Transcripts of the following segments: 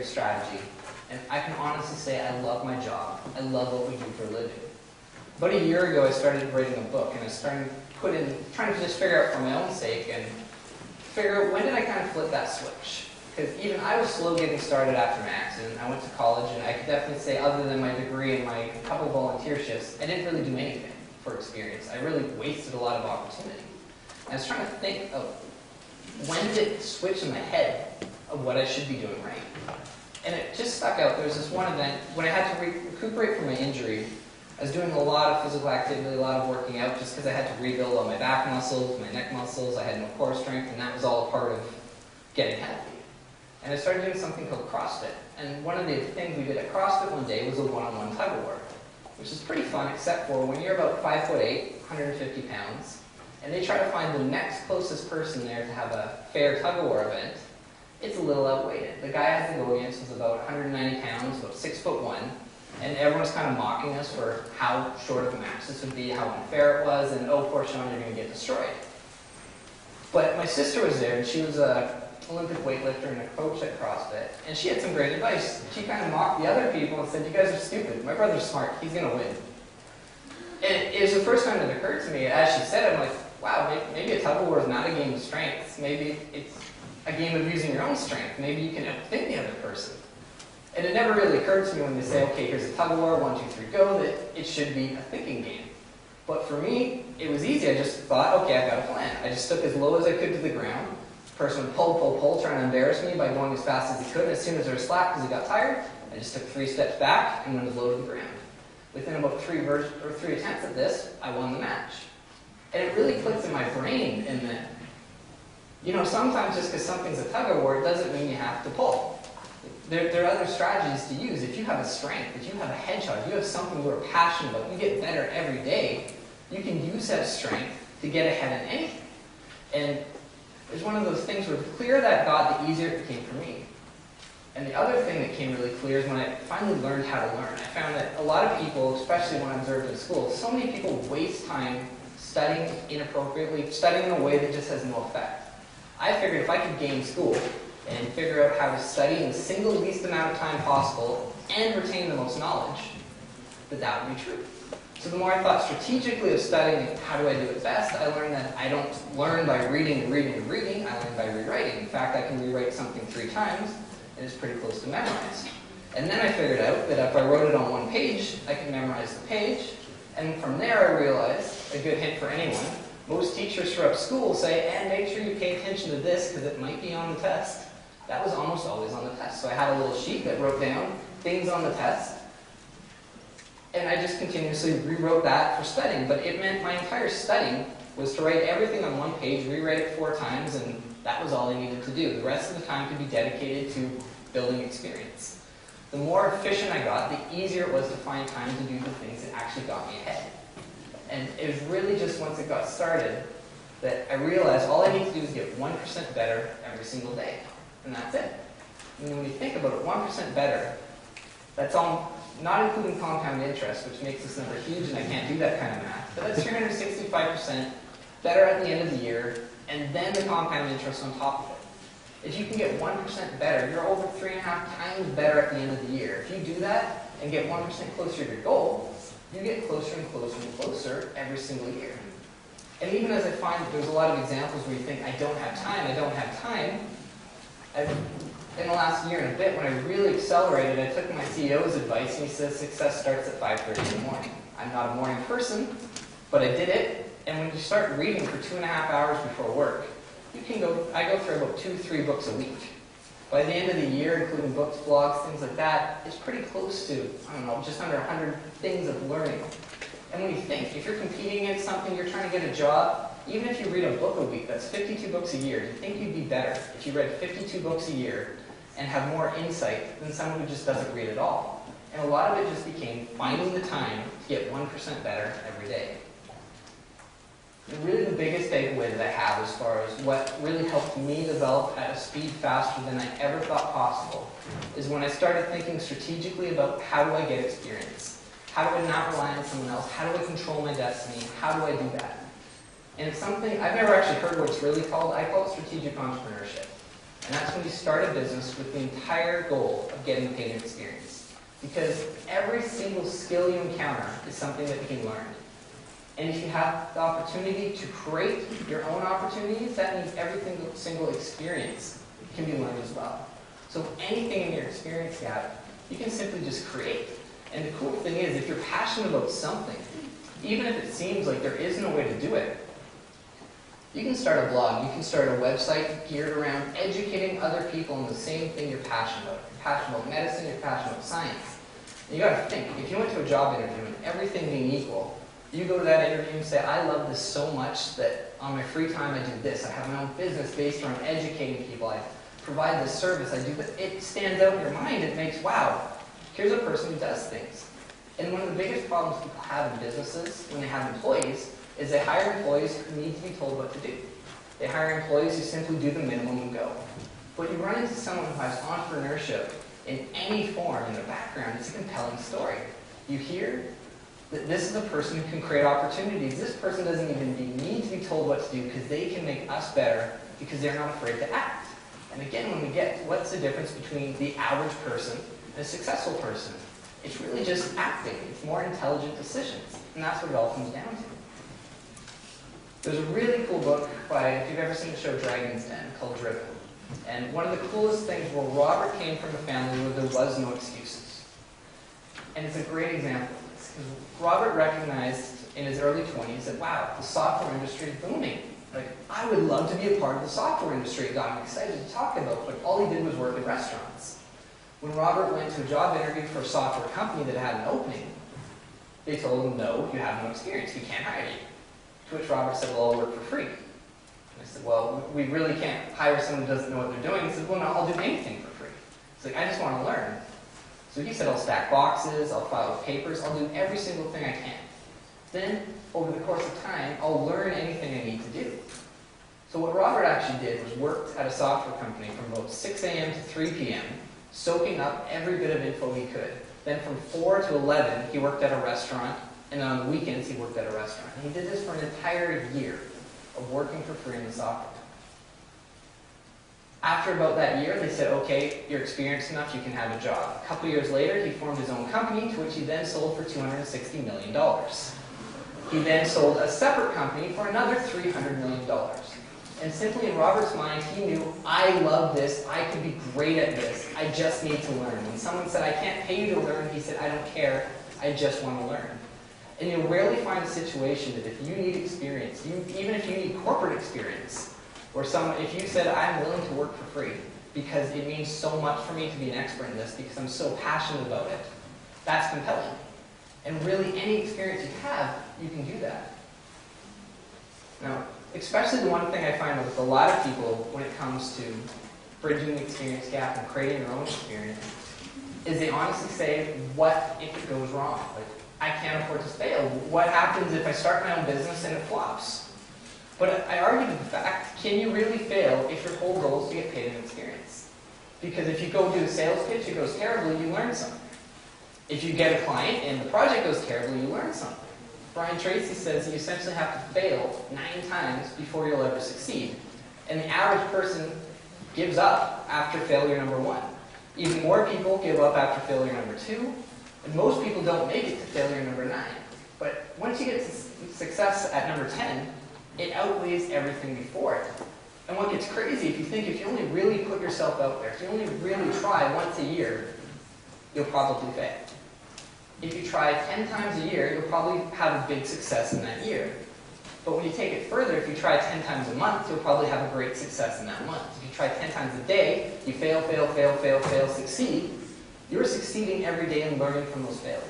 creative strategy, and I can honestly say I love my job. I love what we do for a living. About a year ago, I started writing a book, and I started trying to just figure out for my own sake and figure out when did I kind of flip that switch. Because even I was slow getting started after my accident. I went to college, and I could definitely say, other than my degree and my couple volunteer shifts, I didn't really do anything for experience. I really wasted a lot of opportunity. I was trying to think of when did it switch in my head of what I should be doing right. And it just stuck out. There was this one event when I had to recuperate from my injury. I was doing a lot of physical activity, a lot of working out, just because I had to rebuild all my back muscles, my neck muscles. I had no core strength, and that was all a part of getting healthy. And I started doing something called CrossFit. And one of the things we did at CrossFit one day was a one-on-one tug of war, which is pretty fun, except for when you're about 5'8", 150 pounds, and they try to find the next closest person there to have a fair tug of war event, it's a little outweighed. The guy I had to go against was about 190 pounds, about 6'1", and everyone's kind of mocking us for how short of a match this would be, how unfair it was, and oh, poor Shaun, you're going to get destroyed. But my sister was there, and she was a Olympic weightlifter and a coach at CrossFit, and she had some great advice. She kind of mocked the other people and said, "You guys are stupid. My brother's smart. He's going to win." And it was the first time it occurred to me, as she said it, I'm like, wow, maybe a tug of war is not a game of strengths. Maybe it's a game of using your own strength. Maybe you can outthink the other person. And it never really occurred to me when they say, okay, here's a tug of war, 1, 2, 3, go, that it should be a thinking game. But for me, it was easy. I just thought, okay, I've got a plan. I just took as low as I could to the ground. The person would pull, trying to embarrass me by going as fast as he could. And as soon as there was slack because he got tired, I just took 3 steps back and went as low to the ground. Within about 3 attempts at this, I won the match. And it really clicked in my brain in that, you know, sometimes just because something's a tug of war, it doesn't mean you have to pull. There are other strategies to use. If you have a strength, if you have a hedgehog, you have something you're passionate about, you get better every day, you can use that strength to get ahead in anything. And it's one of those things where the clearer that got, the easier it became for me. And the other thing that came really clear is when I finally learned how to learn. I found that a lot of people, especially when I observed in school, so many people waste time studying inappropriately, studying in a way that just has no effect. I figured if I could game school and figure out how to study in the single least amount of time possible and retain the most knowledge, that would be true. So the more I thought strategically of studying and how do I do it best, I learned that I don't learn by reading and reading and reading, I learn by rewriting. In fact, I can rewrite something 3 times, and it's pretty close to memorized. And then I figured out that if I wrote it on 1 page, I could memorize the page. And from there I realized, a good hint for anyone, most teachers throughout school say, and make sure you pay attention to this because it might be on the test. That was almost always on the test. So I had a little sheet that wrote down things on the test. And I just continuously rewrote that for studying. But it meant my entire studying was to write everything on 1 page, rewrite it 4 times, and that was all I needed to do. The rest of the time could be dedicated to building experience. The more efficient I got, the easier it was to find time to do the things that actually got me ahead. And it was really just once it got started that I realized all I need to do is get 1% better every single day. And that's it. And when you think about it, 1% better, that's all, not including compound interest, which makes this number huge and I can't do that kind of math, but that's 365% better at the end of the year, and then the compound interest on top of it. If you can get 1% better, you're over 3.5 times better at the end of the year. If you do that and get 1% closer to your goal, you get closer and closer and closer every single year. And even as I find that there's a lot of examples where you think, I don't have time, in the last year and a bit, when I really accelerated, I took my CEO's advice, and he says success starts at 5:30 in the morning. I'm not a morning person, but I did it, and when you start reading for 2.5 hours before work, I go through about 2-3 books a week. By the end of the year, including books, blogs, things like that, it's pretty close to, I don't know, just under 100 things of learning. And when you think, if you're competing against something, you're trying to get a job, even if you read a book a week, that's 52 books a year. Do you think you'd be better if you read 52 books a year and have more insight than someone who just doesn't read at all? And a lot of it just became finding the time to get 1% better every day. And really the biggest takeaway that I have as far as what really helped me develop at a speed faster than I ever thought possible is when I started thinking strategically about how do I get experience? How do I not rely on someone else? How do I control my destiny? How do I do that? And it's something, I've never actually heard what it's really called. I call it strategic entrepreneurship. And that's when you start a business with the entire goal of getting paid experience. Because every single skill you encounter is something that you can learn. And if you have the opportunity to create your own opportunities, that means every single experience can be learned as well. So anything in your experience gap, you can simply just create. And the cool thing is, if you're passionate about something, even if it seems like there is no way to do it, you can start a blog, you can start a website geared around educating other people on the same thing you're passionate about. You're passionate about medicine, you're passionate about science. And you gotta think, if you went to a job interview and everything being equal, you go to that interview and say, I love this so much that on my free time I do this. I have my own business based around educating people. I provide this service. I do that. It stands out in your mind. It makes, wow, here's a person who does things. And one of the biggest problems people have in businesses when they have employees is they hire employees who need to be told what to do. They hire employees who simply do the minimum and go. But you run into someone who has entrepreneurship in any form in their background, it's a compelling story. You hear that this is a person who can create opportunities. This person doesn't even need to be told what to do because they can make us better because they're not afraid to act. And again, when we get to what's the difference between the average person and a successful person, it's really just acting. It's more intelligent decisions. And that's what it all comes down to. There's a really cool book by, if you've ever seen the show Dragon's Den, called Driven. And one of the coolest things where Robert came from a family where there was no excuses. And it's a great example of this. Because Robert recognized in his early 20s that, wow, the software industry is booming. Like, I would love to be a part of the software industry. It got him excited to talk about, but all he did was work in restaurants. When Robert went to a job interview for a software company that had an opening, they told him, no, you have no experience. We can't hire you. To which Robert said, well, I'll work for free. And I said, well, we really can't hire someone who doesn't know what they're doing. He said, well, no, I'll do anything for free. He's like, I just want to learn. So he said, I'll stack boxes, I'll file papers, I'll do every single thing I can. Then, over the course of time, I'll learn anything I need to do. So what Robert actually did was worked at a software company from about 6 a.m. to 3 p.m., soaking up every bit of info he could. Then from 4 to 11, he worked at a restaurant, and then on the weekends, he worked at a restaurant. And he did this for an entire year of working for free in the software company. After about that year, they said, okay, you're experienced enough, you can have a job. A couple years later, he formed his own company, to which he then sold for $260 million. He then sold a separate company for another $300 million. And simply in Robert's mind, he knew, I love this, I could be great at this, I just need to learn. When someone said, I can't pay you to learn, he said, I don't care, I just want to learn. And you'll rarely find a situation that if you need experience, even if you need corporate experience, or if you said, I'm willing to work for free because it means so much for me to be an expert in this because I'm so passionate about it, that's compelling. And really, any experience you have, you can do that. Now, especially the one thing I find with a lot of people when it comes to bridging the experience gap and creating their own experience is they honestly say, what if it goes wrong? Like, I can't afford to fail. What happens if I start my own business and it flops? But I argue with the fact, can you really fail if your whole goal is to get paid in experience? Because if you go do a sales pitch, it goes terribly, you learn something. If you get a client and the project goes terribly, you learn something. Brian Tracy says you essentially have to fail 9 times before you'll ever succeed. And the average person gives up after failure number 1. Even more people give up after failure number 2. And most people don't make it to failure number 9. But once you get to success at number 10, it outweighs everything before it. And what gets crazy, if you only really put yourself out there, if you only really try once a year, you'll probably fail. If you try 10 times a year, you'll probably have a big success in that year. But when you take it further, if you try 10 times a month, you'll probably have a great success in that month. If you try 10 times a day, you fail, fail, fail, fail, fail, succeed, you're succeeding every day and learning from those failures.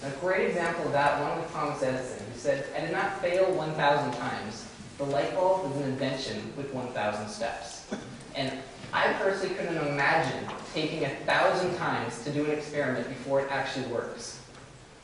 And a great example of that, one with Thomas Edison, who said, I did not fail 1,000 times. The light bulb was an invention with 1,000 steps. And I personally couldn't imagine taking 1,000 times to do an experiment before it actually works.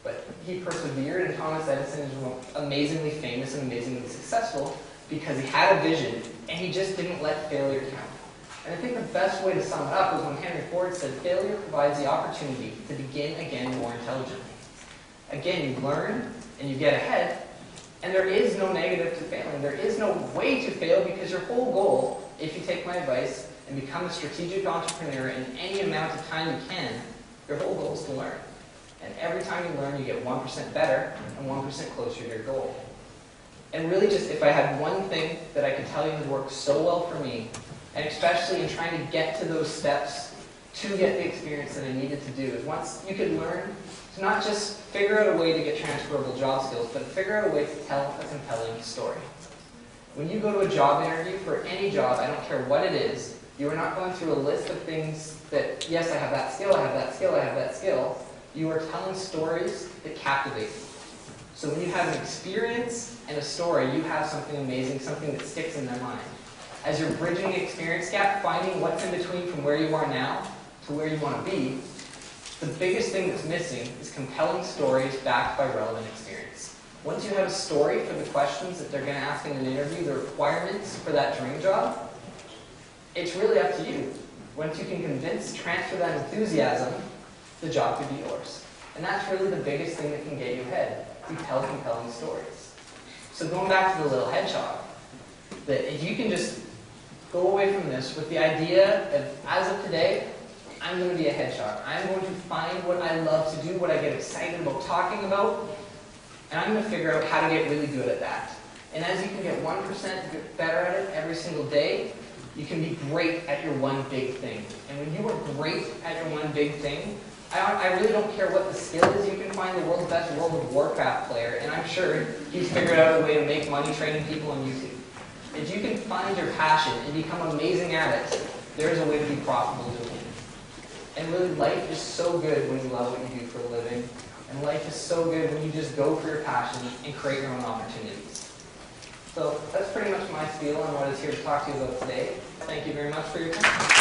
But he persevered, and Thomas Edison is amazingly famous and amazingly successful because he had a vision, and he just didn't let failure count. And I think the best way to sum it up was when Henry Ford said, failure provides the opportunity to begin again more intelligently. Again, you learn, and you get ahead, and there is no negative to failing. There is no way to fail because your whole goal, if you take my advice, and become a strategic entrepreneur in any amount of time you can, your whole goal is to learn. And every time you learn, you get 1% better and 1% closer to your goal. And really just, if I had one thing that I could tell you that worked so well for me, and especially in trying to get to those steps to get the experience that I needed to do, is once you could learn to not just figure out a way to get transferable job skills, but figure out a way to tell a compelling story. When you go to a job interview for any job, I don't care what it is, you are not going through a list of things that, yes, I have that skill, I have that skill, I have that skill. You are telling stories that captivate you. So when you have an experience and a story, you have something amazing, something that sticks in their mind. As you're bridging the experience gap, finding what's in between from where you are now to where you want to be, the biggest thing that's missing is compelling stories backed by relevant experience. Once you have a story for the questions that they're going to ask in an interview, the requirements for that dream job, it's really up to you. Once you can transfer that enthusiasm, the job could be yours. And that's really the biggest thing that can get you ahead. You tell compelling stories. So going back to the little hedgehog, that if you can just go away from this with the idea of, as of today, I'm going to be a hedgehog. I'm going to find what I love to do, what I get excited about talking about, and I'm going to figure out how to get really good at that. And as you can get 1% better at it every single day, you can be great at your one big thing. And when you are great at your one big thing, I really don't care what the skill is. You can find the world's best World of Warcraft player, and I'm sure he's figured out a way to make money training people on YouTube. If you can find your passion and become amazing at it, there's a way to be profitable doing it. And really, life is so good when you love what you do for a living. And life is so good when you just go for your passion and create your own opportunities. So that's pretty much my spiel on what I was here to talk to you about today. Thank you very much for your time.